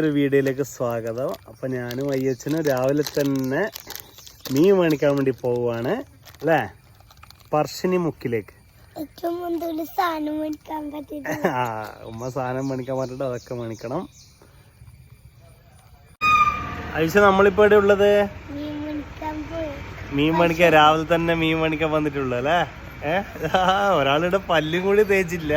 ഒരു വീഡിയോയിലേക്ക് സ്വാഗതം. അപ്പം ഞാനും അയ്യച്ചനും രാവിലെ തന്നെ മീൻ മേടിക്കാൻ വേണ്ടി പോവുകയാണ് അല്ലേ, പറശ്ശിനി മുക്കിലേക്ക്. ഉമ്മ സാധനം മേടിക്കാൻ പറഞ്ഞിട്ട് അതൊക്കെ മേടിക്കണം. അയ്യച്ച നമ്മളിപ്പോ എവിടെ ഉള്ളത്? മീൻ മേടിക്കാൻ രാവിലെ തന്നെ മീൻ മേടിക്കാൻ വന്നിട്ടുള്ളൂ അല്ലേ. ഒരാളുടെ പല്ലും കൂടി തേച്ചില്ല.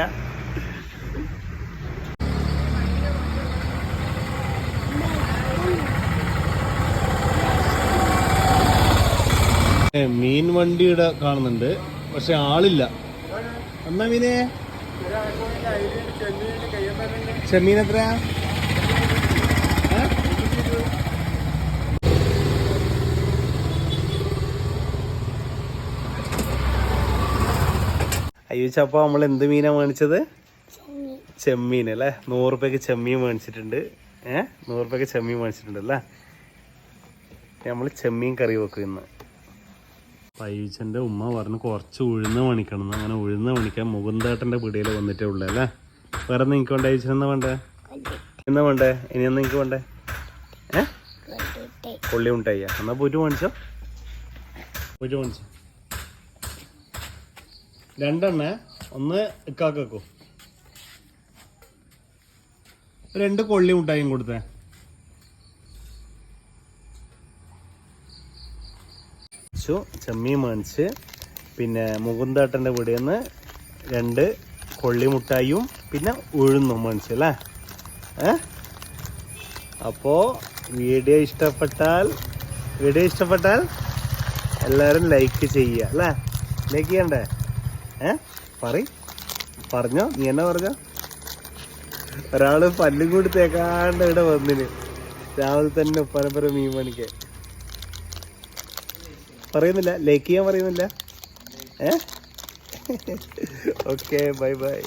മീൻ വണ്ടിയുടെ കാണുന്നുണ്ട്, പക്ഷെ ആളില്ല. എന്നാ മീനെ ചെമ്മീൻ എത്രയാ? അയ്യോച്ചപ്പോ നമ്മൾ എന്ത് മീനാ മേടിച്ചത്? ചെമ്മീൻ അല്ലേ. 100 രൂപയ്ക്ക് ചെമ്മീൻ മേടിച്ചിട്ടുണ്ട്. 100 രൂപയ്ക്ക് ചെമ്മീൻ മേടിച്ചിട്ടുണ്ട് അല്ലേ. നമ്മൾ ചെമ്മീൻ കറി വെക്കും ഇന്ന്. പയ്യച്ചൻ്റെ ഉമ്മ പറഞ്ഞ് കുറച്ച് ഉഴുന്ന് മണിക്കണം. അങ്ങനെ ഉഴുന്ന് മണിക്കാൻ മുകുന്ദേട്ടൻ്റെ പിടിയിൽ വന്നിട്ടേ ഉള്ളൂ അല്ലേ. വേറെ നിങ്ങൾക്ക് വേണ്ടേ അയ്യച്ചൻ? എന്നാ വേണ്ടേ? എന്നാ വേണ്ടേ? ഇനി എന്നാ നിങ്ങൾക്ക് വേണ്ടേ? കൊള്ളി ഉണ്ടായ്യ. എന്നാ പൊരു മേടിച്ചോ, പൊരു മേടിച്ചോ. 2 എണ്ണ, 1 ഇക്കാക്കോ. 2 കൊള്ളി മുട്ടായും കൊടുത്തേ. ചെമ്മീൻ മേടിച്ച് പിന്നെ മുകുന്ദേട്ടൻ്റെ വീടിൽ നിന്ന് 2 കൊള്ളി മുട്ടായും പിന്നെ ഉഴുന്നും മേടിച്ചു അല്ലേ. അപ്പോൾ വീഡിയോ ഇഷ്ടപ്പെട്ടാൽ എല്ലാവരും ലൈക്ക് ചെയ്യുക അല്ലേ. ലൈക്ക് ചെയ്യണ്ടേ? പറഞ്ഞോ, നീ എന്നാ പറഞ്ഞോ? ഒരാള് പല്ലും കൂടി തേക്കാണ്ട് ഇവിടെ വന്നിന് രാവിലെ തന്നെ പരമ്പര മീൻ പണിക്ക്. പറയുന്നില്ല, ലൈക്ക് ചെയ്യാൻ പറയുന്നില്ല. Okay, bye bye.